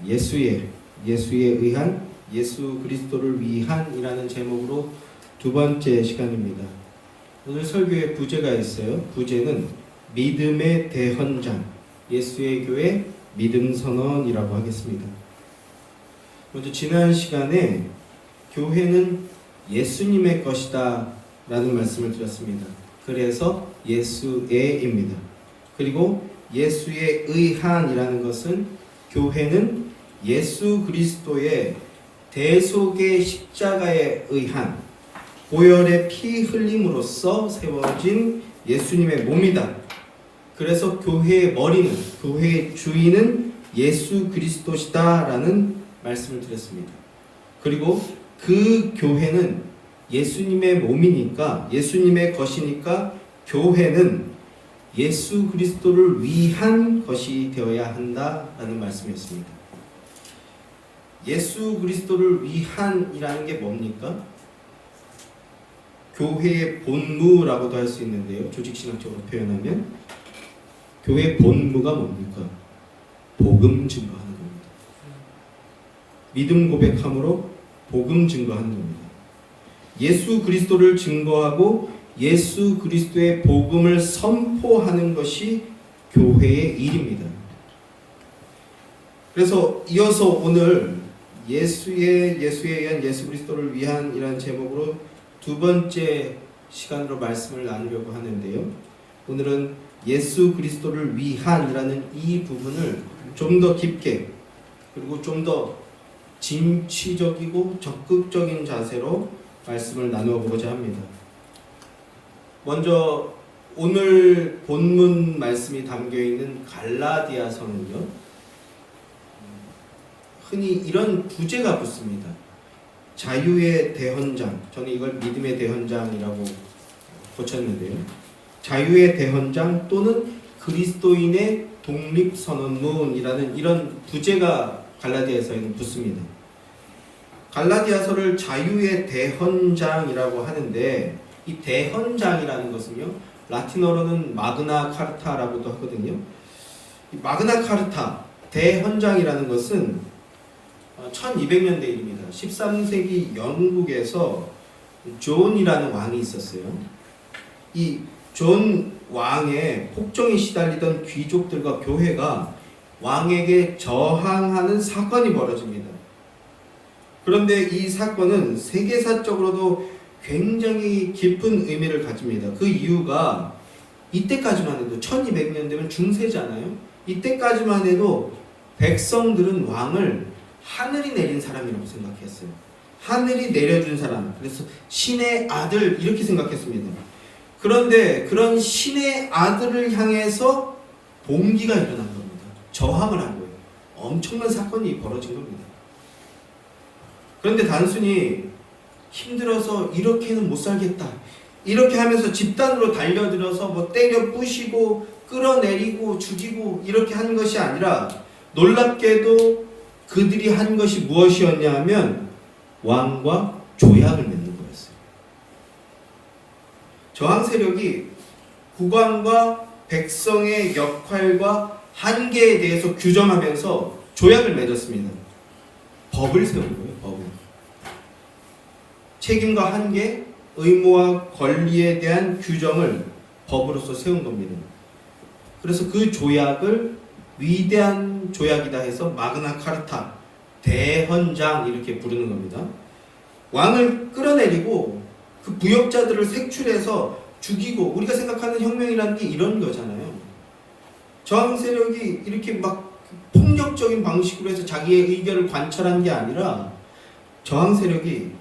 예수에 의한, 예수 그리스도를 위한이라는 제목으로 두 번째 시간입니다. 오늘 설교의 부제가 있어요. 부제는 믿음의 대헌장, 예수의 교회 믿음 선언이라고 하겠습니다. 먼저 지난 시간에 교회는 예수님의 것이다 라는 말씀을 드렸습니다. 그래서 예수의입니다. 그리고 예수에 의한이라는 것은 교회는 예수 그리스도의 대속의 십자가에 의한 보혈의 피 흘림으로써 세워진 예수님의 몸이다. 그래서 교회의 머리는, 교회의 주인은 예수 그리스도시다 라는 말씀을 드렸습니다. 그리고 그 교회는 예수님의 몸이니까, 예수님의 것이니까 교회는 예수 그리스도를 위한 것이 되어야 한다라는 말씀이었습니다. 예수 그리스도를 위한이라는 게 뭡니까? 교회의 본무라고도 할 수 있는데요. 조직신학적으로 표현하면 교회의 본무가 뭡니까? 복음 증거하는 겁니다. 믿음 고백함으로 복음 증거하는 겁니다. 예수 그리스도를 증거하고 예수 그리스도의 복음을 선포하는 것이 교회의 일입니다. 그래서 이어서 오늘 예수에 의한 예수 그리스도를 위한이라는 제목으로 두 번째 시간으로 말씀을 나누려고 하는데요. 오늘은 예수 그리스도를 위한이라는 이 부분을 좀 더 깊게, 그리고 좀 더 진취적이고 적극적인 자세로 말씀을 나누어 보고자 합니다. 먼저 오늘 본문 말씀이 담겨있는 갈라디아서는요, 흔히 이런 부제가 붙습니다. 자유의 대헌장, 저는 이걸 믿음의 대헌장이라고 고쳤는데요. 자유의 대헌장 또는 그리스도인의 독립선언문이라는 이런 부제가 갈라디아서에는 붙습니다. 갈라디아서를 자유의 대헌장이라고 하는데, 이 대헌장이라는 것은요, 라틴어로는 마그나 카르타라고도 하거든요. 이 마그나 카르타, 대헌장이라는 것은 1200년대 일입니다. 13세기 영국에서 존이라는 왕이 있었어요. 이 존 왕의 폭정에 시달리던 귀족들과 교회가 왕에게 저항하는 사건이 벌어집니다. 그런데 이 사건은 세계사적으로도 굉장히 깊은 의미를 가집니다. 그 이유가 이때까지만 해도 1200년 되면 중세잖아요. 이때까지만 해도 백성들은 왕을 하늘이 내린 사람이라고 생각했어요. 하늘이 내려준 사람, 그래서 신의 아들 이렇게 생각했습니다. 그런데 그런 신의 아들을 향해서 봉기가 일어난 겁니다. 저항을 한 거예요. 엄청난 사건이 벌어진 겁니다. 그런데 단순히 힘들어서 이렇게는 못 살겠다, 이렇게 하면서 집단으로 달려들어서 뭐 때려 부시고 끌어내리고 죽이고 이렇게 한 것이 아니라, 놀랍게도 그들이 한 것이 무엇이었냐 하면 왕과 조약을 맺는 거였어요. 저항 세력이 국왕과 백성의 역할과 한계에 대해서 규정하면서 조약을 맺었습니다. 법을 세운 거예요. 법을. 책임과 한계, 의무와 권리에 대한 규정을 법으로서 세운 겁니다. 그래서 그 조약을 위대한 조약이다 해서 마그나 카르타, 대헌장 이렇게 부르는 겁니다. 왕을 끌어내리고 그 부역자들을 색출해서 죽이고, 우리가 생각하는 혁명이라는 게 이런 거잖아요. 저항 세력이 이렇게 막 폭력적인 방식으로 해서 자기의 의견을 관철한 게 아니라, 저항 세력이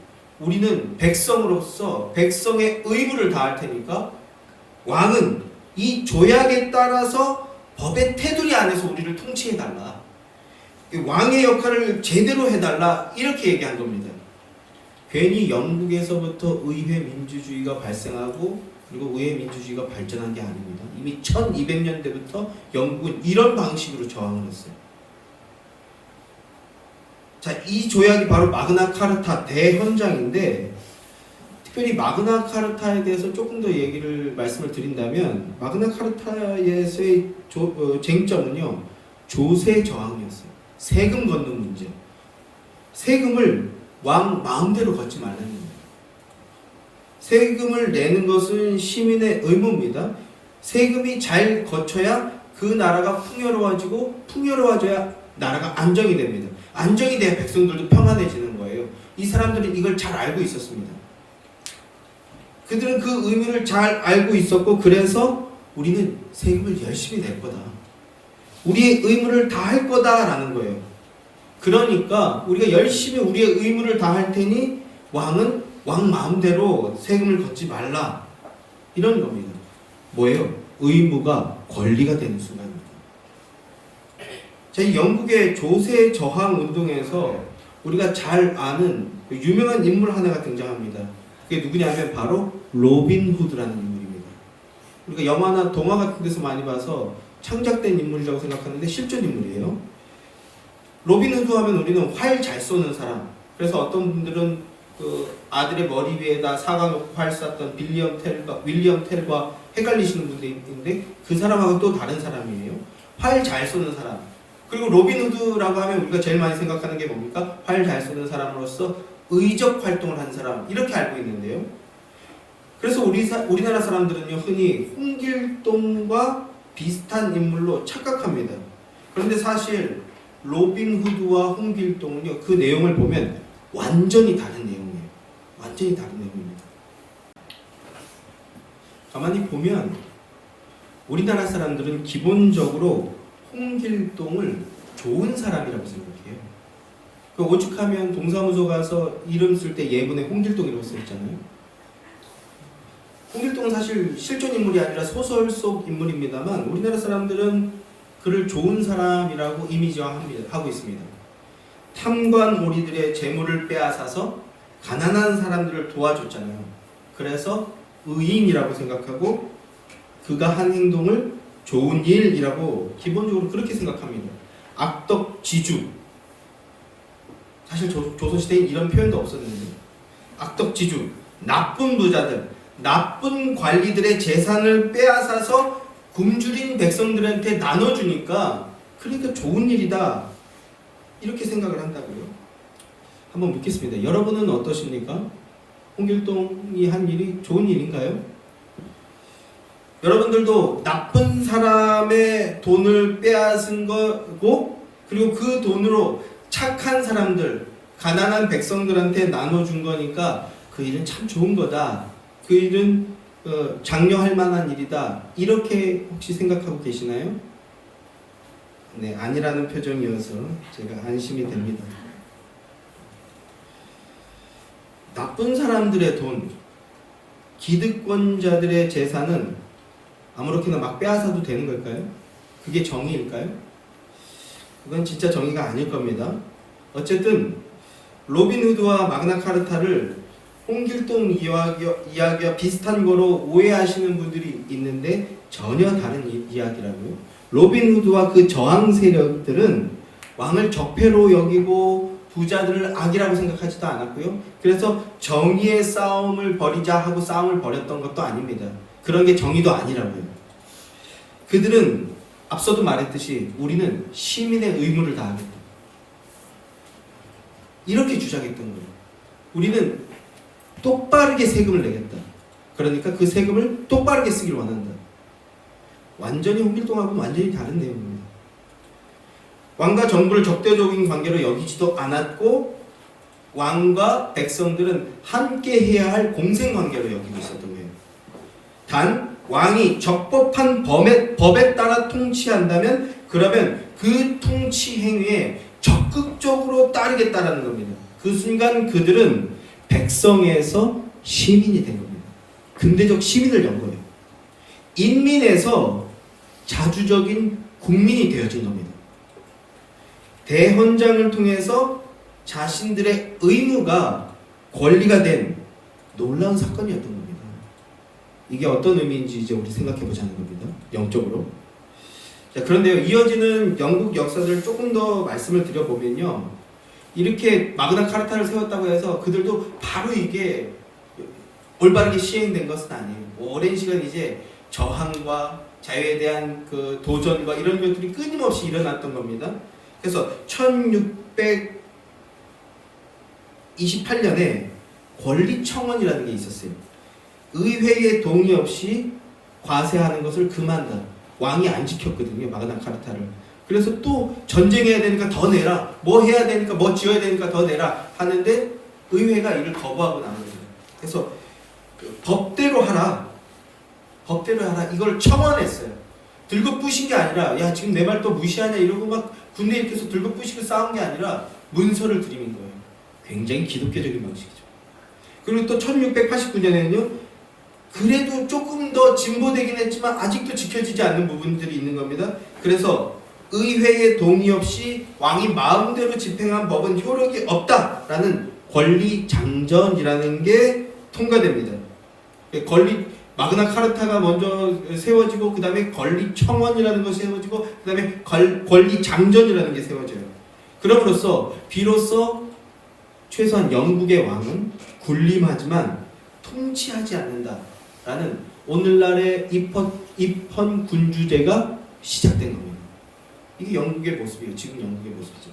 우리는 백성으로서 백성의 의무를 다할 테니까 왕은 이 조약에 따라서 법의 테두리 안에서 우리를 통치해달라, 왕의 역할을 제대로 해달라, 이렇게 얘기한 겁니다. 괜히 영국에서부터 의회 민주주의가 발생하고 그리고 의회 민주주의가 발전한 게 아닙니다. 이미 1200년대부터 영국은 이런 방식으로 저항을 했어요. 자, 이 조약이 바로 마그나 카르타 대헌장인데, 특별히 마그나 카르타에 대해서 조금 더 말씀을 드린다면, 마그나 카르타에서의 쟁점은요, 조세 저항이었어요. 세금 걷는 문제. 세금을 왕 마음대로 걷지 말라는 거예요. 세금을 내는 것은 시민의 의무입니다. 세금이 잘 거쳐야 그 나라가 풍요로워지고 풍요로워져야 나라가 안정이 됩니다. 안정이 돼야 백성들도 평안해지는 거예요. 이 사람들은 이걸 잘 알고 있었습니다. 그들은 그 의미를 잘 알고 있었고, 그래서 우리는 세금을 열심히 낼 거다. 우리의 의무를 다 할 거다라는 거예요. 그러니까 우리가 열심히 우리의 의무를 다 할 테니 왕은 왕 마음대로 세금을 걷지 말라. 이런 겁니다. 뭐예요? 의무가 권리가 되는 순간입니다. 자, 영국의 조세 저항 운동에서 우리가 잘 아는 유명한 인물 하나가 등장합니다. 그게 누구냐면 바로 로빈 후드라는 인물입니다. 우리가 영화나 동화 같은 데서 많이 봐서 창작된 인물이라고 생각하는데 실존 인물이에요. 로빈 후드 하면 우리는 활 잘 쏘는 사람. 그래서 어떤 분들은 그 아들의 머리 위에다 사과 놓고 활 쐈던 윌리엄 텔과 헷갈리시는 분들이 있는데, 그 사람하고 또 다른 사람이에요. 활 잘 쏘는 사람. 그리고 로빈 후드라고 하면 우리가 제일 많이 생각하는 게 뭡니까? 활 잘 쏘는 사람으로서 의적 활동을 한 사람, 이렇게 알고 있는데요. 그래서 우리나라 사람들은요, 흔히 홍길동과 비슷한 인물로 착각합니다. 그런데 사실 로빈 후드와 홍길동은요, 그 내용을 보면 완전히 다른 내용이에요. 완전히 다른 내용입니다. 가만히 보면 우리나라 사람들은 기본적으로 홍길동을 좋은 사람이라고 생각해요. 그 오죽하면 동사무소 가서 이름 쓸 때 예문에 홍길동이라고 써있잖아요. 홍길동은 사실 실존 인물이 아니라 소설 속 인물입니다만, 우리나라 사람들은 그를 좋은 사람이라고 이미지화하고 있습니다. 탐관 오리들의 재물을 빼앗아서 가난한 사람들을 도와줬잖아요. 그래서 의인이라고 생각하고 그가 한 행동을 좋은 일이라고 기본적으로 그렇게 생각합니다. 악덕지주. 사실 조선시대엔 이런 표현도 없었는데, 악덕지주, 나쁜 부자들, 나쁜 관리들의 재산을 빼앗아서 굶주린 백성들한테 나눠주니까 그러니까 좋은 일이다, 이렇게 생각을 한다고요. 한번 묻겠습니다. 여러분은 어떠십니까? 홍길동이 한 일이 좋은 일인가요? 여러분들도 나쁜 사람의 돈을 빼앗은 거고, 그리고 그 돈으로 착한 사람들, 가난한 백성들한테 나눠준 거니까 그 일은 참 좋은 거다, 그 일은 장려할 만한 일이다, 이렇게 혹시 생각하고 계시나요? 네, 아니라는 표정이어서 제가 안심이 됩니다. 나쁜 사람들의 돈, 기득권자들의 재산은 아무렇게나 막 빼앗아도 되는 걸까요? 그게 정의일까요? 그건 진짜 정의가 아닐 겁니다. 어쨌든 로빈 후드와 마그나 카르타를 홍길동 이야기와 비슷한 거로 오해하시는 분들이 있는데 전혀 다른 이야기라고요. 로빈 후드와 그 저항 세력들은 왕을 적폐로 여기고 부자들을 악이라고 생각하지도 않았고요. 그래서 정의의 싸움을 벌이자 하고 싸움을 벌였던 것도 아닙니다. 그런 게 정의도 아니라고요. 그들은 앞서도 말했듯이 우리는 시민의 의무를 다하겠다, 이렇게 주장했던 거예요. 우리는 똑바르게 세금을 내겠다. 그러니까 그 세금을 똑바르게 쓰길 원한다. 완전히 홍길동하고는 완전히 다른 내용입니다. 왕과 정부를 적대적인 관계로 여기지도 않았고, 왕과 백성들은 함께 해야 할 공생관계로 여기고 있었던 거예요. 단 왕이 적법한 법에 따라 통치한다면, 그러면 그 통치 행위에 적극적으로 따르겠다라는 겁니다. 그 순간 그들은 백성에서 시민이 된 겁니다. 근대적 시민을 연 거예요. 인민에서 자주적인 국민이 되어진 겁니다. 대헌장을 통해서 자신들의 의무가 권리가 된 놀라운 사건이었던 겁니다. 이게 어떤 의미인지 이제 우리 생각해 보자는 겁니다. 영적으로. 자, 그런데요, 이어지는 영국 역사들을 조금 더 말씀을 드려보면요, 이렇게 마그나 카르타를 세웠다고 해서 그들도 바로 이게 올바르게 시행된 것은 아니에요. 오랜 시간 이제 저항과 자유에 대한 그 도전과 이런 것들이 끊임없이 일어났던 겁니다. 그래서 1628년에 권리청원이라는 게 있었어요. 의회의 동의 없이 과세하는 것을 금한다. 왕이 안 지켰거든요, 마그나 카르타를. 그래서 또 전쟁해야 되니까 더 내라, 뭐 해야 되니까, 뭐 지어야 되니까 더 내라 하는데 의회가 이를 거부하고 나온 거예요. 그래서 법대로 하라, 법대로 하라, 이걸 청원했어요. 들고 부신 게 아니라, 야 지금 내 말 또 무시하냐 이러고 막 군대 일으켜서 들고 부시고 싸운 게 아니라 문서를 들이민 거예요. 굉장히 기독교적인 방식이죠. 그리고 또 1689년에는요 그래도 조금 더 진보되긴 했지만 아직도 지켜지지 않는 부분들이 있는 겁니다. 그래서 의회의 동의 없이 왕이 마음대로 집행한 법은 효력이 없다라는 권리장전이라는 게 통과됩니다. 마그나 카르타가 먼저 세워지고 그 다음에 권리청원이라는 것이 세워지고 그 다음에 권리장전이라는 게 세워져요. 그럼으로써 비로소 최소한 영국의 왕은 군림하지만 통치하지 않는다라는 오늘날의 입헌 군주제가 시작된 겁니다. 이게 영국의 모습이에요. 지금 영국의 모습이죠.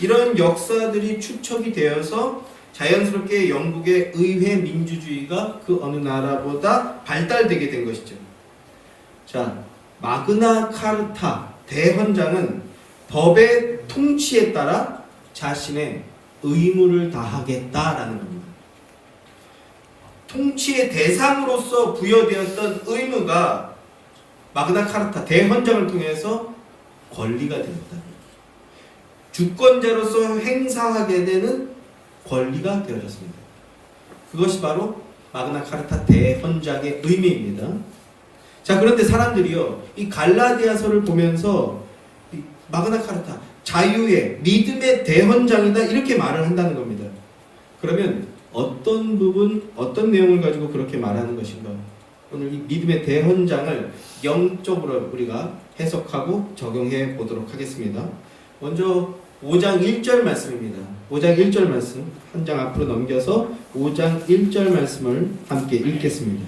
이런 역사들이 축적이 되어서 자연스럽게 영국의 의회 민주주의가 그 어느 나라보다 발달되게 된 것이죠. 자, 마그나 카르타 대헌장은 법의 통치에 따라 자신의 의무를 다하겠다라는 겁니다. 통치의 대상으로서 부여되었던 의무가 마그나 카르타 대헌장을 통해서 권리가 됩니다. 주권자로서 행사하게 되는 권리가 되어졌습니다. 그것이 바로 마그나 카르타 대헌장의 의미입니다. 자, 그런데 사람들이요, 이 갈라디아서를 보면서 이 마그나 카르타 자유의 믿음의 대헌장이다 이렇게 말을 한다는 겁니다. 그러면 어떤 부분, 어떤 내용을 가지고 그렇게 말하는 것인가? 오늘 이 믿음의 대헌장을 영적으로 우리가 해석하고 적용해 보도록 하겠습니다. 먼저 5장 1절 말씀입니다. 5장 1절 말씀 한 장 앞으로 넘겨서 5장 1절 말씀을 함께 읽겠습니다.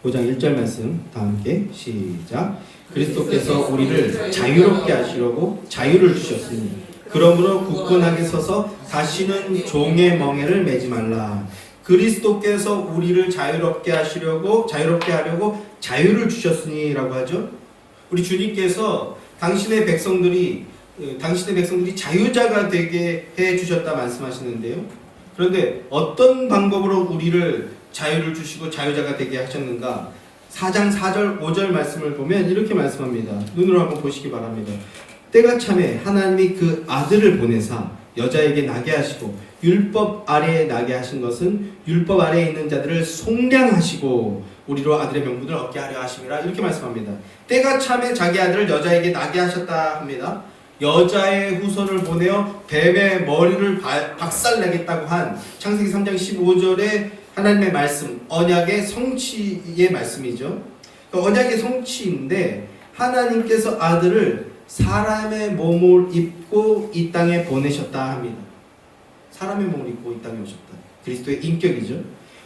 5장 1절 말씀 다 함께 시작. 그리스도께서 우리를 자유롭게 하시려고 자유를 주셨으니 그러므로 굳건하게 서서 다시는 종의 멍에를 매지 말라. 그리스도께서 우리를 자유롭게 하려고 자유를 주셨으니라고 하죠. 우리 주님께서 당신의 백성들이 자유자가 되게 해 주셨다 말씀하시는데요. 그런데 어떤 방법으로 우리를 자유를 주시고 자유자가 되게 하셨는가? 4장 4절 5절 말씀을 보면 이렇게 말씀합니다. 눈으로 한번 보시기 바랍니다. 때가 참에 하나님이 그 아들을 보내사 여자에게 나게 하시고 율법 아래에 나게 하신 것은 율법 아래에 있는 자들을 속량하시고 우리로 아들의 명분을 얻게 하려 하심이라 이렇게 말씀합니다. 때가 참에 자기 아들을 여자에게 나게 하셨다 합니다. 여자의 후손을 보내어 뱀의 머리를 박살내겠다고 한 창세기 3장 15절에 하나님의 말씀, 언약의 성취의 말씀이죠. 언약의 성취인데 하나님께서 아들을 사람의 몸을 입고 이 땅에 보내셨다 합니다. 사람의 몸을 입고 이 땅에 오셨다. 그리스도의 인격이죠.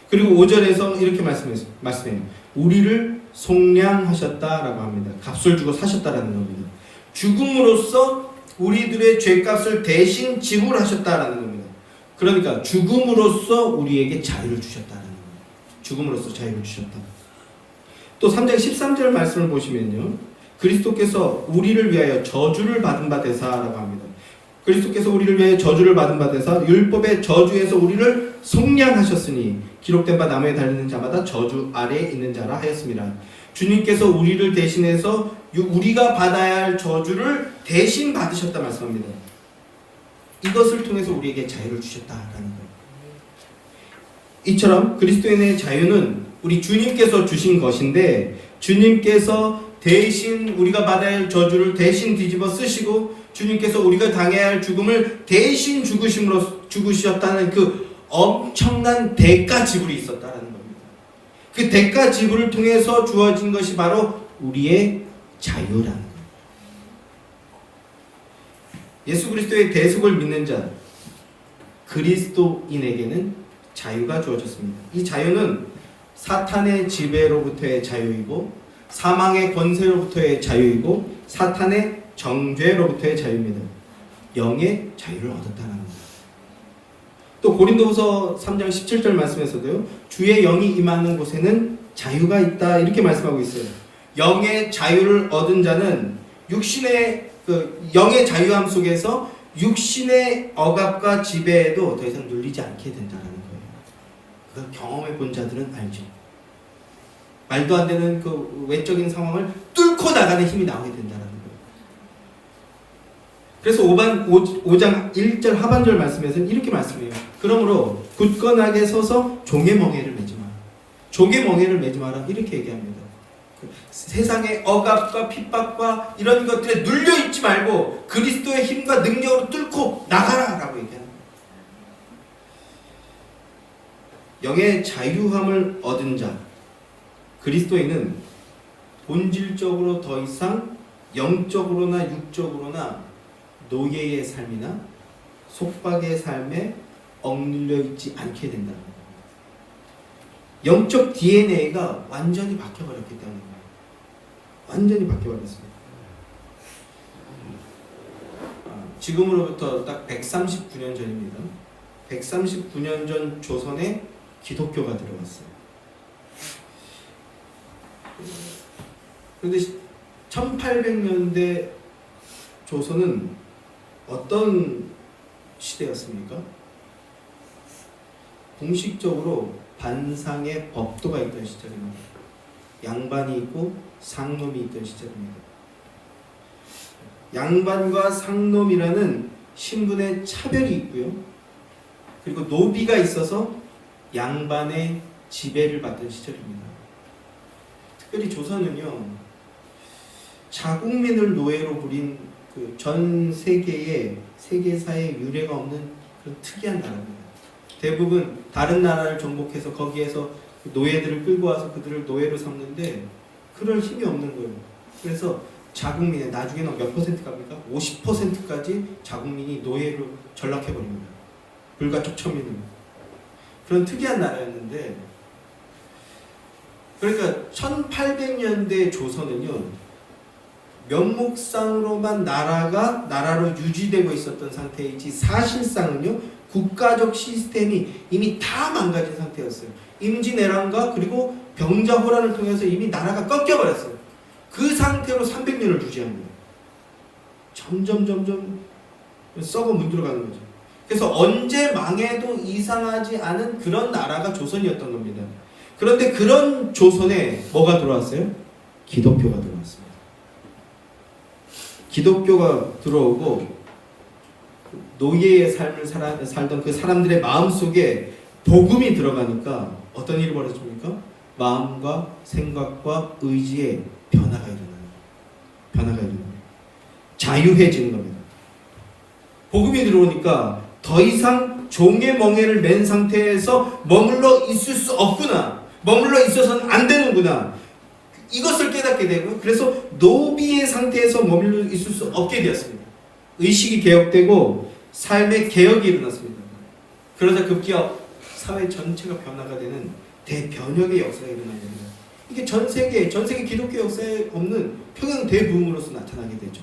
그리고 5절에서 이렇게 말씀해요. 우리를 속량하셨다라고 합니다. 값을 주고 사셨다라는 겁니다. 죽음으로써 우리들의 죄값을 대신 지불하셨다라는 겁니다. 그러니까 죽음으로써 우리에게 자유를 주셨다라는 겁니다. 죽음으로써 자유를 주셨다. 또 3장 13절 말씀을 보시면요. 그리스도께서 우리를 위하여 저주를 받은 바 되사라고 합니다. 그리스도께서 우리를 위하여 저주를 받은 바 되사 율법의 저주에서 우리를 속량하셨으니 기록된 바 나무에 달리는 자마다 저주 아래에 있는 자라 하였습니다. 주님께서 우리를 대신해서 우리가 받아야 할 저주를 대신 받으셨다 말씀합니다. 이것을 통해서 우리에게 자유를 주셨다라는 거예요. 이처럼 그리스도인의 자유는 우리 주님께서 주신 것인데 주님께서 대신 우리가 받아야 할 저주를 대신 뒤집어 쓰시고 주님께서 우리가 당해야 할 죽음을 대신 죽으셨다는 그 엄청난 대가 지불이 있었다는 겁니다. 그 대가 지불을 통해서 주어진 것이 바로 우리의 자유라는 겁니다. 예수 그리스도의 대속을 믿는 자 그리스도인에게는 자유가 주어졌습니다. 이 자유는 사탄의 지배로부터의 자유이고 사망의 권세로부터의 자유이고 사탄의 정죄로부터의 자유입니다. 영의 자유를 얻었다는 겁니다. 또 고린도후서 3장 17절 말씀에서도요. 주의 영이 임하는 곳에는 자유가 있다 이렇게 말씀하고 있어요. 영의 자유를 얻은 자는 육신의 영의 자유함 속에서 육신의 억압과 지배에도 더 이상 눌리지 않게 된다는 거예요. 그걸 경험해 본 자들은 알죠. 말도 안 되는 그 외적인 상황을 뚫고 나가는 힘이 나오게 된다는 거예요. 그래서 5장 1절 하반절 말씀에서는 이렇게 말씀해요. 그러므로 굳건하게 서서 종의 멍에를 매지 마라. 종의 멍에를 매지 마라 이렇게 얘기합니다. 세상의 억압과 핍박과 이런 것들에 눌려있지 말고 그리스도의 힘과 능력으로 뚫고 나가라 라고 얘기합니다. 영의 자유함을 얻은 자 그리스도인은 본질적으로 더 이상 영적으로나 육적으로나 노예의 삶이나 속박의 삶에 억눌려 있지 않게 된다는 거예요. 영적 DNA가 완전히 바뀌어버렸기 때문입니다. 완전히 바뀌어버렸습니다. 지금으로부터 딱 139년 전입니다. 139년 전 조선에 기독교가 들어왔어요. 그런데 1800년대 조선은 어떤 시대였습니까? 공식적으로 반상의 법도가 있던 시절입니다. 양반이 있고 상놈이 있던 시절입니다. 양반과 상놈이라는 신분의 차별이 있고요. 그리고 노비가 있어서 양반의 지배를 받던 시절입니다. 특별히 조선은요, 자국민을 노예로 부린 그 전 세계의 세계사에 유례가 없는 그런 특이한 나라입니다. 대부분 다른 나라를 정복해서 거기에서 노예들을 끌고 와서 그들을 노예로 삼는데 그럴 힘이 없는 거예요. 그래서 자국민의 나중에는 몇 퍼센트 갑니까? 50%까지 자국민이 노예로 전락해버립니다. 불가촉 천민으로. 그런 특이한 나라였는데, 그러니까 1800년대 조선은요, 면목상으로만 나라로 유지되고 있었던 상태이지 사실상은요, 국가적 시스템이 이미 다 망가진 상태였어요. 임진왜란과 그리고 병자호란을 통해서 이미 나라가 꺾여버렸어요. 그 상태로 300년을 유지한 거예요. 점점 썩어 문드러가는 거죠. 그래서 언제 망해도 이상하지 않은 그런 나라가 조선이었던 겁니다. 그런데 그런 조선에 뭐가 들어왔어요? 기독교가 들어왔습니다. 기독교가 들어오고 노예의 삶을 살던 그 사람들의 마음속에 복음이 들어가니까 어떤 일이 벌어집니까? 마음과 생각과 의지에 변화가 일어나요. 자유해지는 겁니다. 복음이 들어오니까 더 이상 종의 멍에를 맨 상태에서 머물러 있을 수 없구나. 머물러 있어서는 안 되는구나. 이것을 깨닫게 되고, 그래서 노비의 상태에서 머물러 있을 수 없게 되었습니다. 의식이 개혁되고 삶의 개혁이 일어났습니다. 그러자 급기야 사회 전체가 변화가 되는 대변혁의 역사가 일어나게 됩니다. 이게 전 세계 기독교 역사에 없는 평양 대부흥으로서 나타나게 되죠.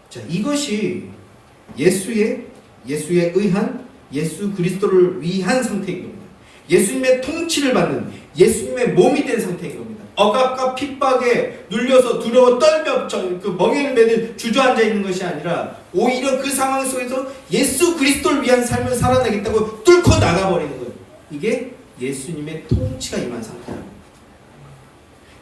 자, 이것이 예수에 의한 예수 그리스도를 위한 상태인 겁니다. 예수님의 통치를 받는 예수님의 몸이 된 상태인 겁니다. 억압과 핍박에 눌려서 두려워 떨며 그 멍에를 매는 주저앉아 있는 것이 아니라 오히려 그 상황 속에서 예수 그리스도를 위한 삶을 살아내겠다고 뚫고 나가버리는 거예요. 이게 예수님의 통치가 임한 상태라고.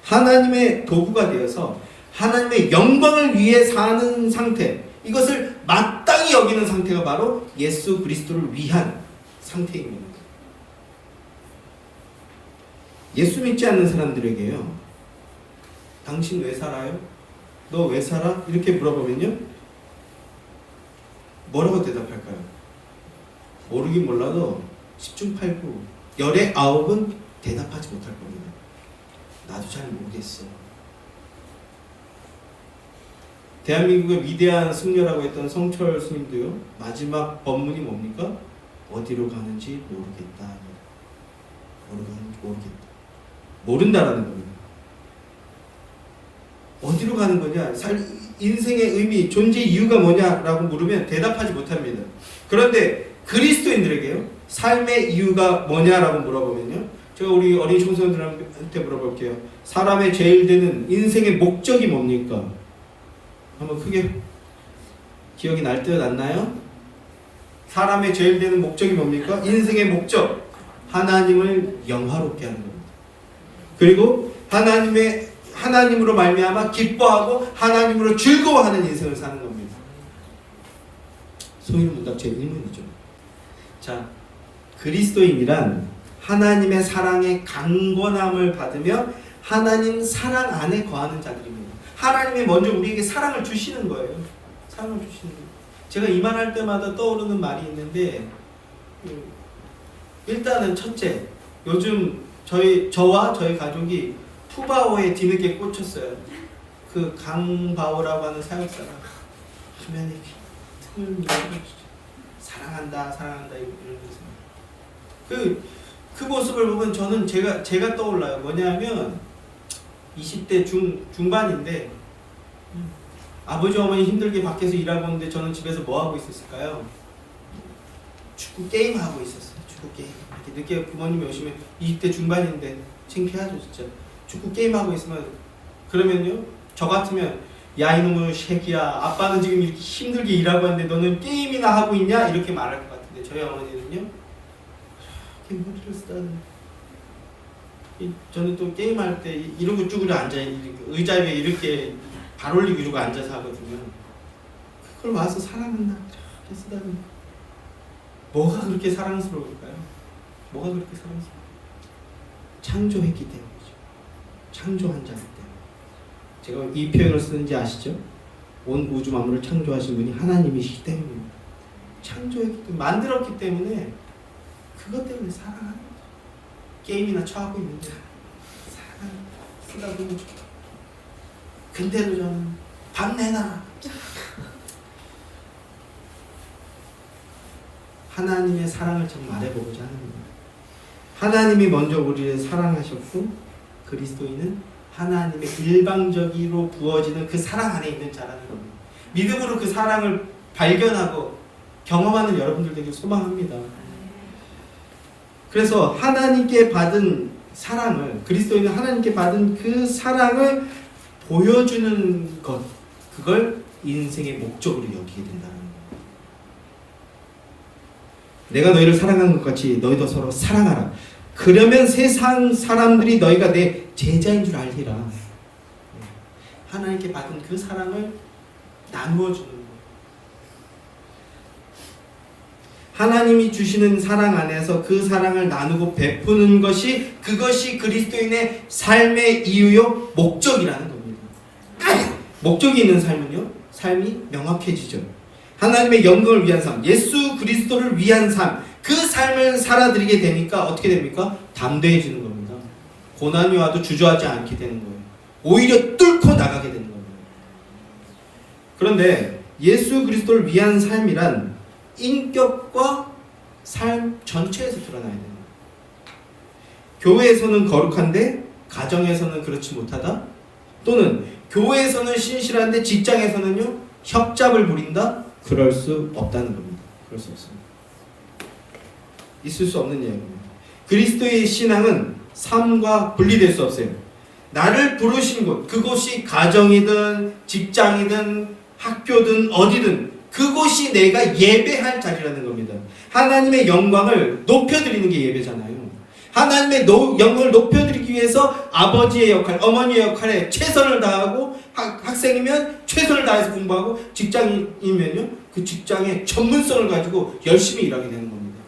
하나님의 도구가 되어서 하나님의 영광을 위해 사는 상태, 이것을 마땅히 여기는 상태가 바로 예수 그리스도를 위한 상태인 겁니다. 예수 믿지 않는 사람들에게요, 당신 왜 살아요? 너 왜 살아? 이렇게 물어보면요, 뭐라고 대답할까요? 모르긴 몰라도 10중 8구, 열의 9은 대답하지 못할 겁니다. 나도 잘 모르겠어. 대한민국의 위대한 승려라고 했던 성철 스님도요, 마지막 법문이 뭡니까? 어디로 가는지 모르겠다. 어디로 가는지 모르겠다. 모른다라는 겁니다. 어디로 가는 거냐? 인생의 의미, 존재 이유가 뭐냐라고 물으면 대답하지 못합니다. 그런데 그리스도인들에게요, 삶의 이유가 뭐냐라고 물어보면요, 제가 우리 어린 청소년들한테 물어볼게요. 사람의 제일 되는 인생의 목적이 뭡니까? 한번 크게 기억이 날 듯 안 나요? 사람의 제일 되는 목적이 뭡니까? 인생의 목적, 하나님을 영화롭게 하는 겁니다. 그리고 하나님으로 말미암아 기뻐하고 하나님으로 즐거워하는 인생을 사는 겁니다. 송일은 문답 제 1문이죠. 자, 그리스도인이란 하나님의 사랑의 강권함을 받으며 하나님 사랑 안에 거하는 자들입니다. 하나님이 먼저 우리에게 사랑을 주시는 거예요. 사랑을 주시는 거예요. 제가 이 말할 때마다 떠오르는 말이 있는데, 일단은 첫째, 요즘 저와 저희 가족이 푸바오에 뒤늦게 꽂혔어요. 그 강바오라고 하는 사역사가 화면에 틈을 사랑한다 이러면서 그 모습을 보면 저는 제가 떠올라요. 뭐냐면 20대 중반인데 아버지 어머니 힘들게 밖에서 일하고 있는데 저는 집에서 뭐 하고 있었을까요? 축구 게임 하고 있었어요. 축구 게임. 이렇게 늦게 부모님이 오시면 20대 중반인데 창피하죠 진짜. 축구 게임 하고 있으면, 그러면요, 저 같으면 야 이놈의 새끼야, 아빠는 지금 이렇게 힘들게 일하고 있는데 너는 게임이나 하고 있냐? 이렇게 말할 것 같은데 저희 어머니는요, 이렇게 머리를 쓰다는, 저는 또 게임할 때 이러고 쭈그려 앉아요. 의자 위에 이렇게 발 올리고 이러고 앉아서 하거든요. 그걸 와서 사랑한다 이렇게 쓰다니, 뭐가 그렇게 사랑스러울까요? 뭐가 그렇게 사랑스러울까요? 창조했기 때문이죠. 창조한 자기 때문에. 제가 이 표현을 쓰는지 아시죠? 온 우주 만물을 창조하신 분이 하나님이시기 때문입니다. 창조했기 때문에, 만들었기 때문에 그것 때문에 사랑하는 거죠. 게임이나 쳐하고 있는데 쓰다보니, 근데도 저는 밥 내놔. 하나님의 사랑을 참 말해보고자 하는 겁니다. 하나님이 먼저 우리를 사랑하셨고, 그리스도인은 하나님의 일방적으로 부어지는 그 사랑 안에 있는 자라는 겁니다. 믿음으로 그 사랑을 발견하고 경험하는 여러분들 되길 소망합니다. 그래서 하나님께 받은 사랑을, 그리스도인은 하나님께 받은 그 사랑을 보여주는 것, 그걸 인생의 목적으로 여기게 된다는 거예요. 내가 너희를 사랑한 것 같이 너희도 서로 사랑하라. 그러면 세상 사람들이 너희가 내 제자인 줄 알리라. 하나님께 받은 그 사랑을 나누어 주는 거예요. 하나님이 주시는 사랑 안에서 그 사랑을 나누고 베푸는 것이, 그것이 그리스도인의 삶의 이유요 목적이라는 겁니다. 목적이 있는 삶은요, 삶이 명확해지죠. 하나님의 영광을 위한 삶, 예수 그리스도를 위한 삶, 그 삶을 살아드리게 되니까 어떻게 됩니까? 담대해지는 겁니다. 고난이 와도 주저하지 않게 되는 거예요. 오히려 뚫고 나가게 되는 겁니다. 그런데 예수 그리스도를 위한 삶이란 인격과 삶 전체에서 드러나야 됩니다. 교회에서는 거룩한데 가정에서는 그렇지 못하다, 또는 교회에서는 신실한데 직장에서는요 협잡을 부린다? 그럴 수 없다는 겁니다. 그럴 수 없습니다. 있을 수 없는 이야기입니다. 그리스도의 신앙은 삶과 분리될 수 없어요. 나를 부르신 곳, 그곳이 가정이든 직장이든 학교든 어디든 그곳이 내가 예배할 자리라는 겁니다. 하나님의 영광을 높여드리는 게 예배잖아요. 하나님의 영광을 높여드리기 위해서 아버지의 역할, 어머니의 역할에 최선을 다하고, 학생이면 최선을 다해서 공부하고, 직장이면요 그 직장의 전문성을 가지고 열심히 일하게 되는 겁니다.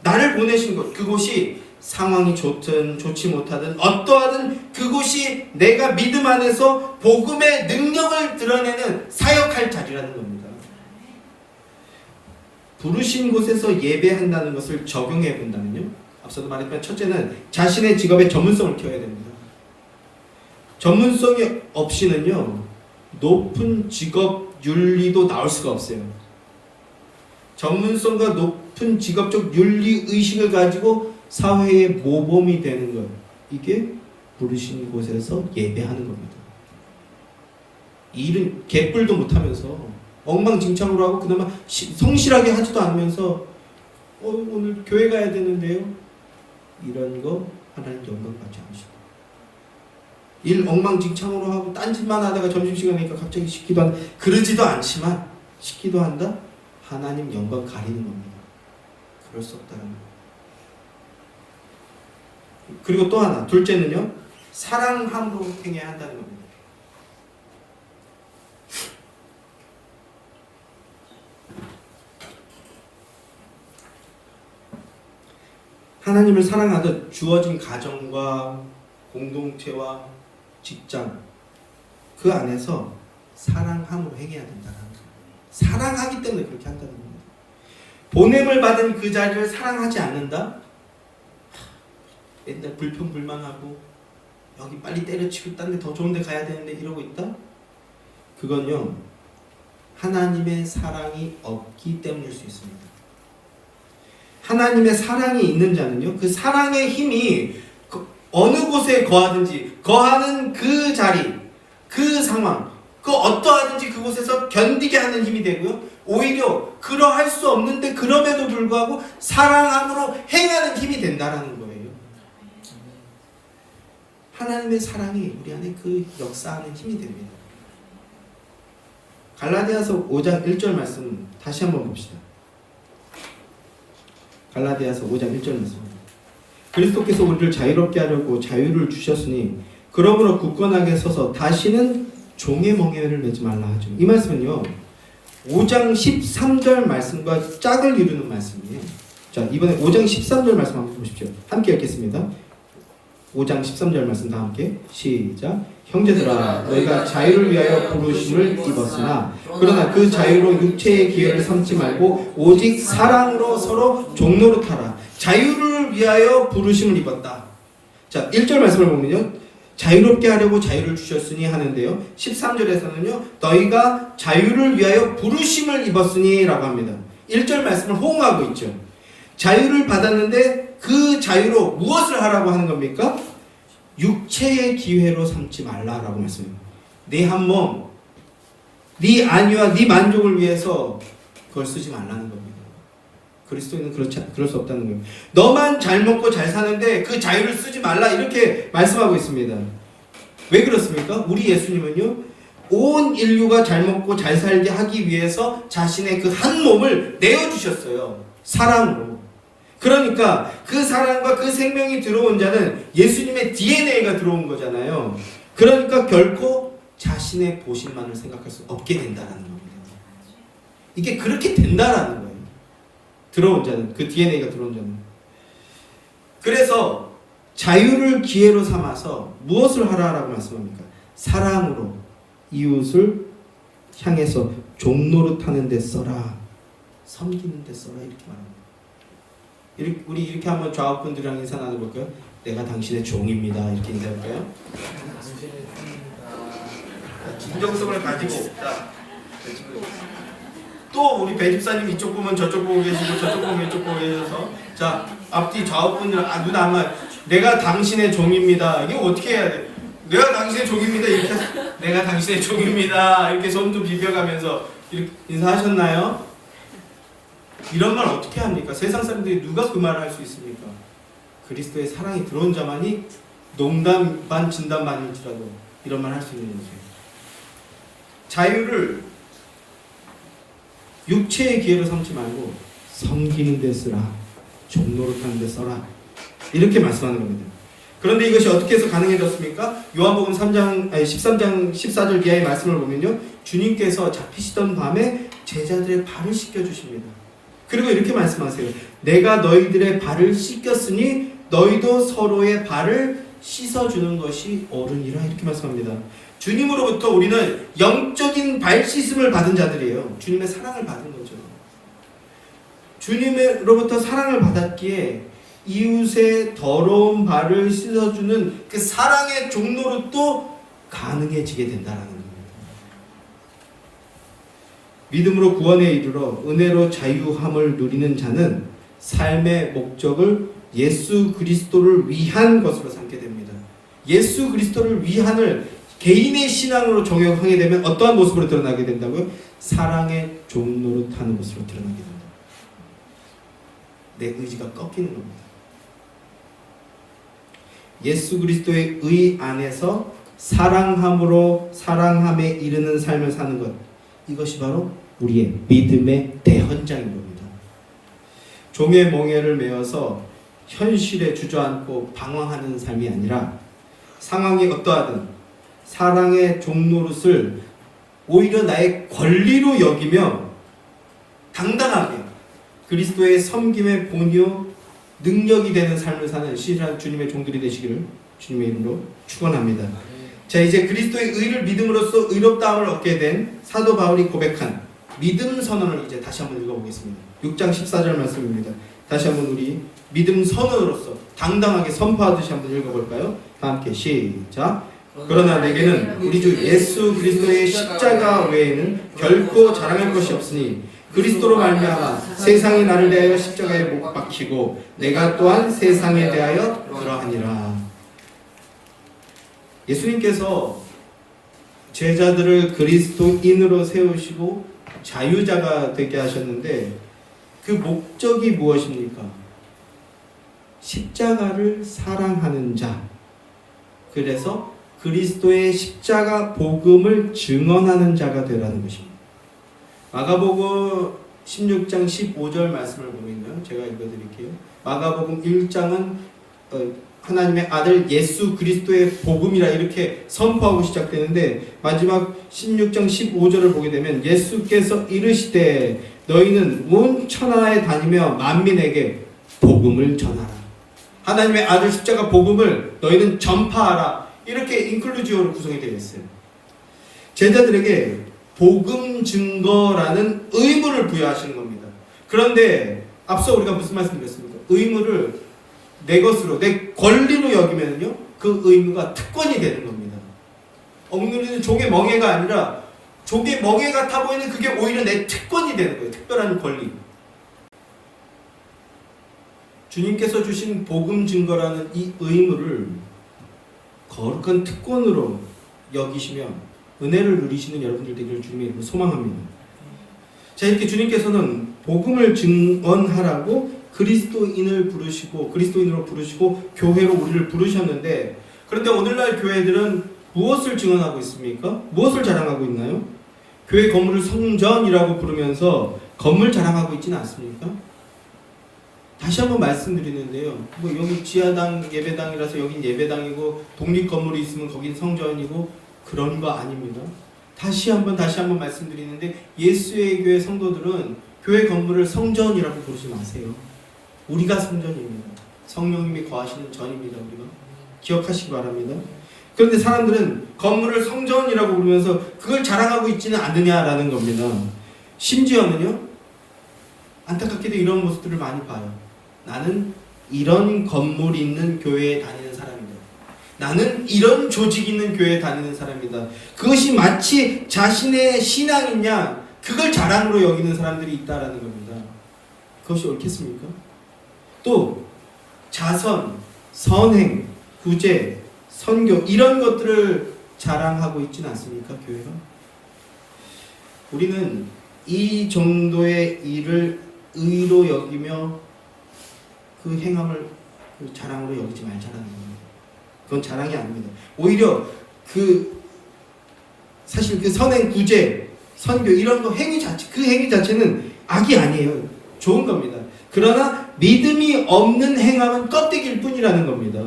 나를 보내신 곳, 그곳이 상황이 좋든 좋지 못하든 어떠하든 그곳이 내가 믿음 안에서 복음의 능력을 드러내는 사역할 자리라는 겁니다. 부르신 곳에서 예배한다는 것을 적용해 본다면요, 앞서도 말했지만 첫째는 자신의 직업의 전문성을 키워야 됩니다. 전문성이 없이는요 높은 직업 윤리도 나올 수가 없어요. 전문성과 높은 직업적 윤리 의식을 가지고 사회의 모범이 되는 것, 이게 부르신 곳에서 예배하는 겁니다. 일은 개뿔도 못하면서 엉망진창으로 하고 그나마 성실하게 하지도 않으면서 오늘 교회 가야 되는데요. 이런 거 하나님 영광 받지 않으시고 일 엉망진창으로 하고 딴짓만 하다가 점심시간이니까 갑자기 식기도 한다. 그러지도 않지만 식기도 한다. 하나님 영광 가리는 겁니다. 그럴 수 없다는 거예요. 그리고 또 하나, 둘째는요, 사랑함으로 행해야 한다는 겁니다. 하나님을 사랑하듯 주어진 가정과 공동체와 직장 그 안에서 사랑함으로 행해야 된다는 거예요. 사랑하기 때문에 그렇게 한다는 겁니다. 보냄을 받은 그 자리를 사랑하지 않는다? 맨날 불평불만하고 여기 빨리 때려치고 딴 데 더 좋은 데 가야 되는데 이러고 있다? 그건요, 하나님의 사랑이 없기 때문일 수 있습니다. 하나님의 사랑이 있는 자는요, 그 사랑의 힘이 어느 곳에 거하든지 거하는 그 자리, 그 상황, 그 어떠하든지 그곳에서 견디게 하는 힘이 되고요, 오히려 그러할 수 없는데 그럼에도 불구하고 사랑함으로 행하는 힘이 된다라는 거예요. 하나님의 사랑이 우리 안에 그 역사하는 힘이 됩니다. 갈라디아서 5장 1절 말씀 다시 한번 봅시다. 갈라디아서 5장 1절 말씀입니다. 그리스도께서 우리를 자유롭게 하려고 자유를 주셨으니 그러므로 굳건하게 서서 다시는 종의 멍에를 매지 말라 하죠. 이 말씀은요, 5장 13절 말씀과 짝을 이루는 말씀이에요. 자, 이번에 5장 13절 말씀 한번 보십시오. 함께 읽겠습니다. 5장 13절 말씀 다 함께 시작. 형제들아, 너희가 자유를 위하여 부르심을 입었으나 그러나 그 자유로 육체의 기회를 삼지 말고 오직 사랑으로 서로 종노릇하라. 자유를 위하여 부르심을 입었다. 자, 1절 말씀을 보면요, 자유롭게 하려고 자유를 주셨으니 하는데요, 13절에서는요, 너희가 자유를 위하여 부르심을 입었으니 라고 합니다. 1절 말씀을 호응하고 있죠. 자유를 받았는데 그 자유로 무엇을 하라고 하는 겁니까? 육체의 기회로 삼지 말라라고 말씀합니다. 내 한 몸, 네 안위와 네 만족을 위해서 그걸 쓰지 말라는 겁니다. 그리스도인은 그럴 수 없다는 거예요. 너만 잘 먹고 잘 사는데 그 자유를 쓰지 말라 이렇게 말씀하고 있습니다. 왜 그렇습니까? 우리 예수님은요, 온 인류가 잘 먹고 잘 살게 하기 위해서 자신의 그 한 몸을 내어주셨어요. 사랑으로. 그러니까 그 사랑과 그 생명이 들어온 자는 예수님의 DNA가 들어온 거잖아요. 그러니까 결코 자신의 보신만을 생각할 수 없게 된다는 겁니다. 이게 그렇게 된다라는 거예요. 들어온 자는, 그 DNA가 들어온 자는. 그래서 자유를 기회로 삼아서 무엇을 하라라고 말씀합니까? 사랑으로 이웃을 향해서 종노릇하는 데 써라, 섬기는 데 써라 이렇게 말합니다. 우리 이렇게 한번 좌우분들이랑 인사 나눠볼까요? 내가 당신의 종입니다. 이렇게 인사할까요? 진정성을 가지고 없다. 또 우리 배집사님 이쪽 보면 저쪽 보고 계시고 저쪽 보면 이쪽 보고 계셔서, 자, 앞뒤 좌우분들 눈 안 말. 내가 당신의 종입니다. 이게 어떻게 해야 돼? 내가 당신의 종입니다. 이렇게 내가 당신의 종입니다. 이렇게 손도 비벼가면서 이렇게 인사하셨나요? 이런 말 어떻게 합니까? 세상 사람들이 누가 그 말을 할 수 있습니까? 그리스도의 사랑이 들어온 자만이 농담 반 진담 반일지라도 이런 말 할 수 있는 거죠. 자유를 육체의 기회로 삼지 말고 섬기는 데 쓰라, 종노릇하는 데 써라, 이렇게 말씀하는 겁니다. 그런데 이것이 어떻게 해서 가능해졌습니까? 요한복음 13장 14절 이하의 말씀을 보면요, 주님께서 잡히시던 밤에 제자들의 발을 씻겨주십니다. 그리고 이렇게 말씀하세요. 내가 너희들의 발을 씻겼으니 너희도 서로의 발을 씻어주는 것이 옳으니라, 이렇게 말씀합니다. 주님으로부터 우리는 영적인 발 씻음을 받은 자들이에요. 주님의 사랑을 받은 거죠. 주님으로부터 사랑을 받았기에 이웃의 더러운 발을 씻어주는 그 사랑의 종로로 가능해지게 된다는 겁니다. 믿음으로 구원에 이르러 은혜로 자유함을 누리는 자는 삶의 목적을 예수 그리스도를 위한 것으로 삼게 됩니다. 예수 그리스도를 위하는 개인의 신앙으로 적용하게 되면 어떠한 모습으로 드러나게 된다고요? 사랑의 종노릇하는 모습으로 드러나게 된다. 내 의지가 꺾이는 겁니다. 예수 그리스도의 의 안에서 사랑함으로 사랑함에 이르는 삶을 사는 것, 이것이 바로 우리의 믿음의 대헌장인 겁니다. 종의 멍에를 메어서 현실에 주저앉고 방황하는 삶이 아니라 상황이 어떠하든 사랑의 종노릇을 오히려 나의 권리로 여기며 당당하게 그리스도의 섬김의 본이요 능력이 되는 삶을 사는 신실한 주님의 종들이 되시기를 주님의 이름으로 축원합니다. 자, 이제 그리스도의 의를 믿음으로써 의롭다함을 얻게 된 사도 바울이 고백한 믿음 선언을 이제 다시 한번 읽어보겠습니다. 6장 14절 말씀입니다. 다시 한번 우리 믿음 선언으로서 당당하게 선포하듯이 한번 읽어볼까요? 다 함께 시작. 그러나 내게는 우리 주 예수 그리스도의 십자가 외에는 결코 자랑할 것이 없으니 그리스도로 말미암아 세상이 나를 대하여 십자가에 못 박히고 내가 또한 세상에 대하여 그러하니라. 예수님께서 제자들을 그리스도인으로 세우시고 자유자가 되게 하셨는데 그 목적이 무엇입니까? 십자가를 사랑하는 자. 그래서 그리스도의 십자가 복음을 증언하는 자가 되라는 것입니다. 마가복음 16장 15절 말씀을 보면요, 제가 읽어드릴게요. 마가복음 1장은 하나님의 아들 예수 그리스도의 복음이라 이렇게 선포하고 시작되는데 마지막 16장 15절을 보게 되면 예수께서 이르시되 너희는 온 천하에 다니며 만민에게 복음을 전하라. 하나님의 아들 십자가 복음을 너희는 전파하라. 이렇게 인클루지오로 구성이 되어 있어요. 제자들에게 복음 증거라는 의무를 부여하시는 겁니다. 그런데 앞서 우리가 무슨 말씀드렸습니까? 의무를 내 것으로, 내 권리로 여기면요, 그 의무가 특권이 되는 겁니다. 억누리는 종의 멍에가 아니라 종의 멍에 같아 보이는 그게 오히려 내 특권이 되는 거예요. 특별한 권리. 주님께서 주신 복음 증거라는 이 의무를 거룩한 특권으로 여기시며 은혜를 누리시는 여러분들 되기를 주님의 이름으로 소망합니다. 자, 이렇게 주님께서는 복음을 증언하라고 그리스도인을 부르시고 그리스도인으로 부르시고 교회로 우리를 부르셨는데, 그런데 오늘날 교회들은 무엇을 증언하고 있습니까? 무엇을 자랑하고 있나요? 교회 건물을 성전이라고 부르면서 건물 자랑하고 있지는 않습니까? 다시 한번 말씀드리는데요, 뭐 여기 지하당 예배당이라서 여긴 예배당이고 독립 건물이 있으면 거긴 성전이고 그런 거 아닙니다. 다시 한번 말씀드리는데 예수의 교회 성도들은 교회 건물을 성전이라고 부르지 마세요. 우리가 성전입니다. 성령님이 거하시는 전입니다. 우리가 기억하시기 바랍니다. 그런데 사람들은 건물을 성전이라고 부르면서 그걸 자랑하고 있지는 않느냐라는 겁니다. 심지어는요, 안타깝게도 이런 모습들을 많이 봐요. 나는 이런 건물이 있는 교회에 다니는 사람이다. 나는 이런 조직 있는 교회에 다니는 사람이다. 그것이 마치 자신의 신앙이냐, 그걸 자랑으로 여기는 사람들이 있다라는 겁니다. 그것이 옳겠습니까? 또 자선, 선행, 구제, 선교 이런 것들을 자랑하고 있지는 않습니까? 교회가? 우리는 이 정도의 일을 의로 여기며 그 행함을 자랑으로 여기지 말자라는 겁니다. 그건 자랑이 아닙니다. 오히려 사실 그 선행, 구제, 선교 이런 거 행위 자체, 그 행위 자체는 악이 아니에요. 좋은 겁니다. 그러나 믿음이 없는 행함은 껍데기일 뿐이라는 겁니다.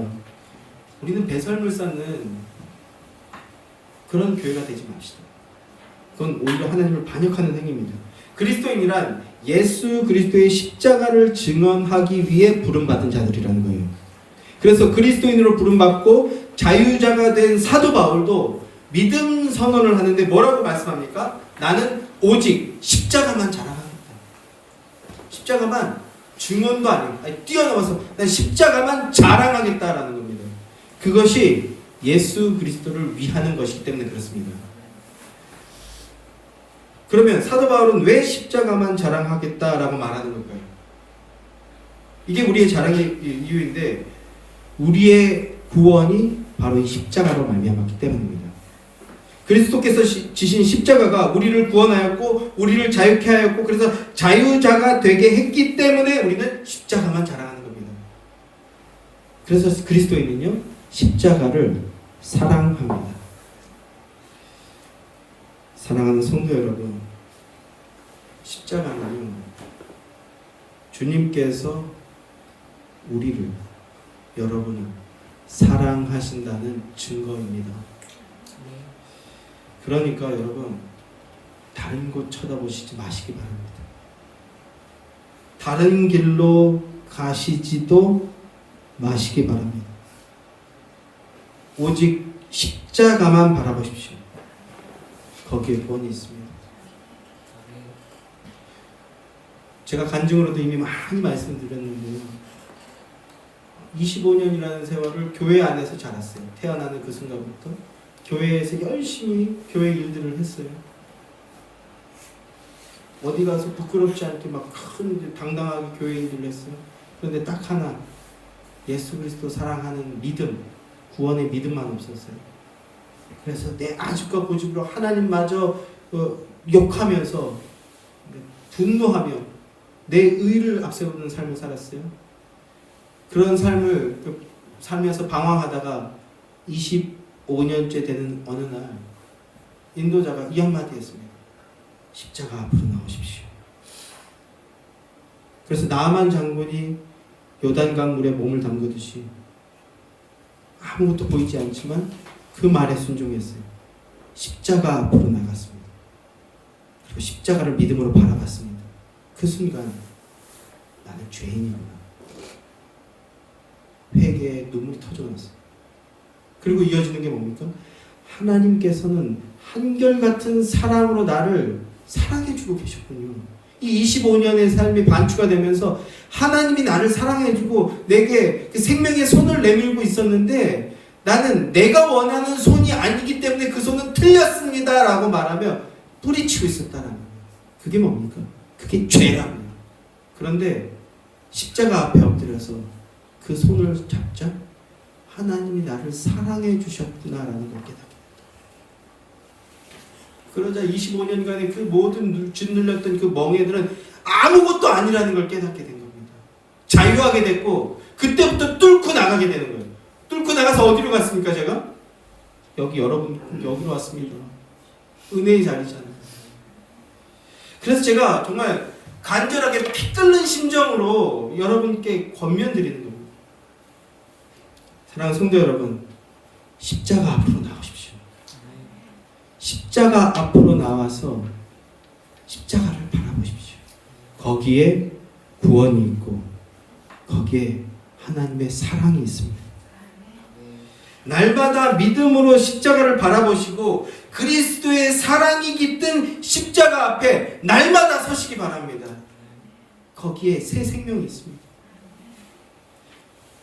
우리는 배설물 쌓는 그런 교회가 되지 맙시다. 그건 오히려 하나님을 반역하는 행위입니다. 그리스도인이란 예수 그리스도의 십자가를 증언하기 위해 부름받은 자들이라는 거예요. 그래서 그리스도인으로 부름받고 자유자가 된 사도 바울도 믿음 선언을 하는데 뭐라고 말씀합니까? 나는 오직 십자가만 자랑하겠다. 십자가만, 증언도 아니고 뛰어넘어서 난 십자가만 자랑하겠다라는 겁니다. 그것이 예수 그리스도를 위하는 것이기 때문에 그렇습니다. 그러면 사도 바울은 왜 십자가만 자랑하겠다라고 말하는 걸까요? 이게 우리의 자랑의 이유인데, 우리의 구원이 바로 이 십자가로 말미암았기 때문입니다. 그리스도께서 지신 십자가가 우리를 구원하였고 우리를 자유케 하였고 그래서 자유자가 되게 했기 때문에 우리는 십자가만 자랑하는 겁니다. 그래서 그리스도인은요 십자가를 사랑합니다. 사랑하는 성도 여러분, 십자가는요 주님께서 우리를, 여러분을 사랑하신다는 증거입니다. 그러니까 여러분 다른 곳 쳐다보시지 마시기 바랍니다. 다른 길로 가시지도 마시기 바랍니다. 오직 십자가만 바라보십시오. 거기에 구원이 있습니다. 제가 간증으로도 이미 많이 말씀드렸는데요. 25년이라는 세월을 교회 안에서 자랐어요. 태어나는 그 순간부터 교회에서 열심히 교회 일들을 했어요. 어디 가서 부끄럽지 않게 막 큰 당당하게 교회 일들을 했어요. 그런데 딱 하나, 예수 그리스도 사랑하는 믿음, 구원의 믿음만 없었어요. 그래서 내 아집과 고집으로 하나님마저 욕하면서 분노하며 내 의를 앞세우는 삶을 살았어요. 그런 삶을 살면서 방황하다가 25년째 되는 어느 날 인도자가 이 한마디 했습니다. 십자가 앞으로 나오십시오. 그래서 나아만 장군이 요단강 물에 몸을 담그듯이 아무것도 보이지 않지만 그 말에 순종했어요. 십자가 앞으로 나갔습니다. 그리고 십자가를 믿음으로 바라봤습니다. 그 순간 나는 죄인이구나. 회개에 눈물이 터져났어요. 그리고 이어지는 게 뭡니까? 하나님께서는 한결같은 사랑으로 나를 사랑해주고 계셨군요. 이 25년의 삶이 반추가 되면서 하나님이 나를 사랑해주고 내게 그 생명의 손을 내밀고 있었는데 나는 내가 원하는 손이 아니기 때문에 그 손은 틀렸습니다 라고 말하며 뿌리치고 있었다는 거예요. 그게 뭡니까? 그게 죄랍니다. 그런데 십자가 앞에 엎드려서 그 손을 잡자 하나님이 나를 사랑해 주셨구나라는 걸 깨닫게 됩니다. 그러자 25년간의 그 모든 짓눌렸던 그 멍에들은 아무것도 아니라는 걸 깨닫게 된 겁니다. 자유하게 됐고 그때부터 뚫고 나가게 되는 거예요. 뚫고 나가서 어디로 갔습니까 제가? 여기 여러분 여기로 왔습니다. 은혜의 자리잖아요. 그래서 제가 정말 간절하게 피 끓는 심정으로 여러분께 권면드리는 겁니다. 사랑하는 성도 여러분, 십자가 앞으로 나오십시오. 십자가 앞으로 나와서 십자가를 바라보십시오. 거기에 구원이 있고 거기에 하나님의 사랑이 있습니다. 날마다 믿음으로 십자가를 바라보시고 그리스도의 사랑이 깃든 십자가 앞에 날마다 서시기 바랍니다. 거기에 새 생명이 있습니다.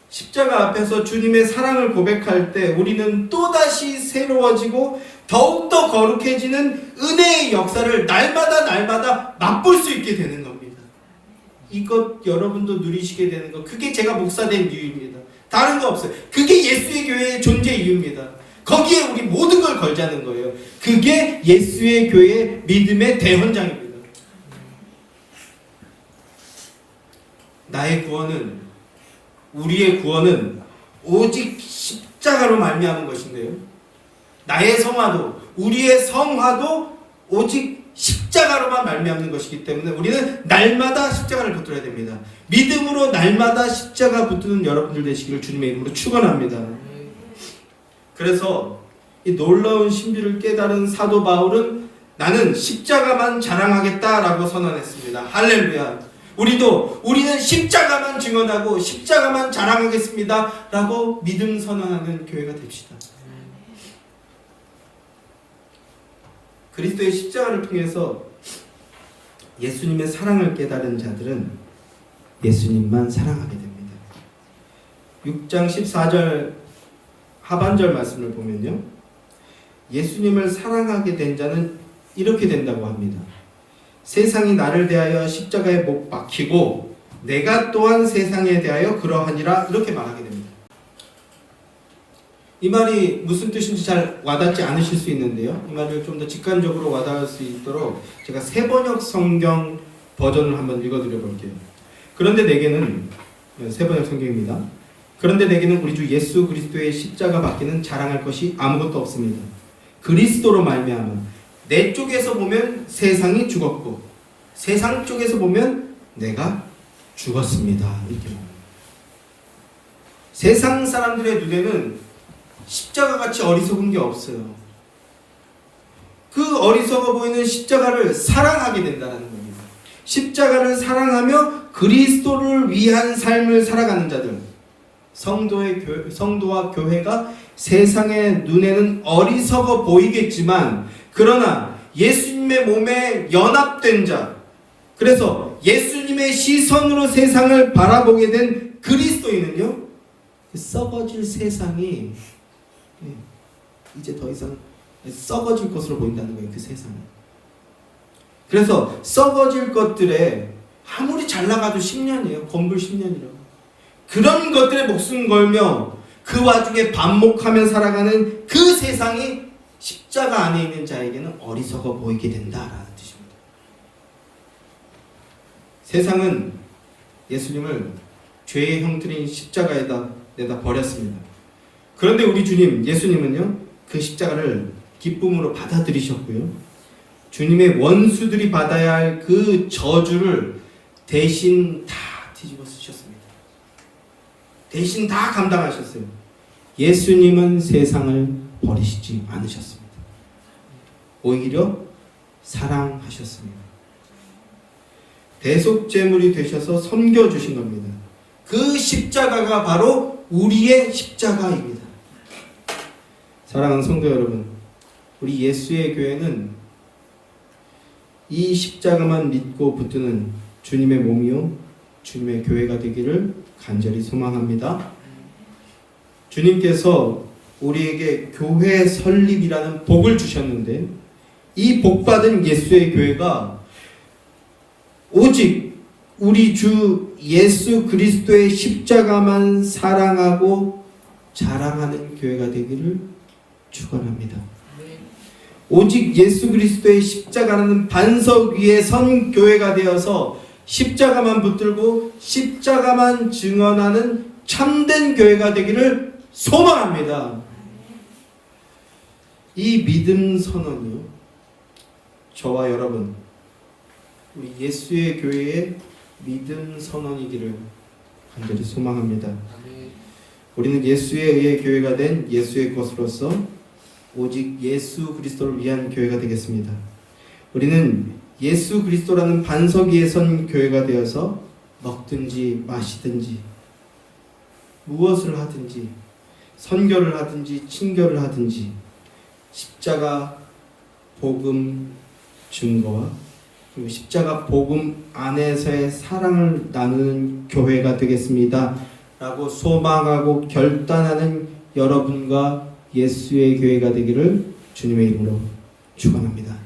십자가 앞에서 주님의 사랑을 고백할 때 우리는 또다시 새로워지고 더욱더 거룩해지는 은혜의 역사를 날마다 맛볼 수 있게 되는 겁니다. 이것 여러분도 누리시게 되는 것, 그게 제가 목사된 이유입니다. 다른 거 없어요. 그게 예수의 교회의 존재 이유입니다. 거기에 우리 모든 걸 걸자는 거예요. 그게 예수의 교회의 믿음의 대헌장입니다. 나의 구원은, 우리의 구원은 오직 십자가로 말미암은 것인데요. 나의 성화도, 우리의 성화도 오직 십자가로만 말미암는 것이기 때문에 우리는 날마다 십자가를 붙들어야 됩니다. 믿음으로 날마다 십자가 붙드는 여러분들 되시기를 주님의 이름으로 축원합니다. 그래서 이 놀라운 신비를 깨달은 사도 바울은 나는 십자가만 자랑하겠다라고 선언했습니다. 할렐루야. 우리는 십자가만 증언하고 십자가만 자랑하겠습니다 라고 믿음 선언하는 교회가 됩시다. 그리스도의 십자가를 통해서 예수님의 사랑을 깨달은 자들은 예수님만 사랑하게 됩니다. 6장 14절 하반절 말씀을 보면요, 예수님을 사랑하게 된 자는 이렇게 된다고 합니다. 세상이 나를 대하여 십자가에 못 박히고 내가 또한 세상에 대하여 그러하니라, 이렇게 말하게 됩니다. 이 말이 무슨 뜻인지 잘 와닿지 않으실 수 있는데요. 이 말을 좀 더 직관적으로 와닿을 수 있도록 제가 새번역 성경 버전을 한번 읽어드려 볼게요. 그런데 내게는, 새번역 성경입니다. 그런데 내게는 우리 주 예수 그리스도의 십자가 밖에는 자랑할 것이 아무것도 없습니다. 그리스도로 말미암아 내 쪽에서 보면 세상이 죽었고 세상 쪽에서 보면 내가 죽었습니다. 이렇게 말합니다. 세상 사람들의 눈에는 십자가 같이 어리석은 게 없어요. 그 어리석어 보이는 십자가를 사랑하게 된다는 겁니다. 십자가를 사랑하며 그리스도를 위한 삶을 살아가는 자들, 성도와 교회가 세상의 눈에는 어리석어 보이겠지만, 그러나 예수님의 몸에 연합된 자, 그래서 예수님의 시선으로 세상을 바라보게 된 그리스도인은요, 썩어질 세상이 이제 더 이상 썩어질 것으로 보인다는 거예요. 그 세상은. 그래서 썩어질 것들에 아무리 잘 나가도 10년이에요. 건불 10년이라고. 그런 것들에 목숨 걸며 그 와중에 반목하며 살아가는 그 세상이 십자가 안에 있는 자에게는 어리석어 보이게 된다라는 뜻입니다. 세상은 예수님을 죄의 형틀인 십자가에다 내다 버렸습니다. 그런데 우리 주님 예수님은요, 그 십자가를 기쁨으로 받아들이셨고요, 주님의 원수들이 받아야 할 그 저주를 대신 다 뒤집어 쓰셨습니다. 대신 다 감당하셨어요. 예수님은 세상을 버리시지 않으셨습니다. 오히려 사랑하셨습니다. 대속제물이 되셔서 섬겨주신 겁니다. 그 십자가가 바로 우리의 십자가입니다. 사랑하는 성도 여러분, 우리 예수의 교회는 이 십자가만 믿고 붙드는 주님의 몸이요 주님의 교회가 되기를 간절히 소망합니다. 주님께서 우리에게 교회 설립이라는 복을 주셨는데, 이 복받은 예수의 교회가 오직 우리 주 예수 그리스도의 십자가만 사랑하고 자랑하는 교회가 되기를 축원합니다. 오직 예수 그리스도의 십자가라는 반석 위에 선 교회가 되어서 십자가만 붙들고 십자가만 증언하는 참된 교회가 되기를 소망합니다. 이 믿음 선언이요, 저와 여러분, 우리 예수의 교회의 믿음 선언이기를 간절히 소망합니다. 우리는 예수에 의해 교회가 된 예수의 것으로서 오직 예수 그리스도를 위한 교회가 되겠습니다. 우리는 예수 그리스도라는 반석 위에 선 교회가 되어서 먹든지 마시든지 무엇을 하든지 선교를 하든지 친교를 하든지 십자가 복음 증거와 그리고 십자가 복음 안에서의 사랑을 나누는 교회가 되겠습니다 라고 소망하고 결단하는 여러분과 예수의 교회가 되기를 주님의 이름으로 축원합니다.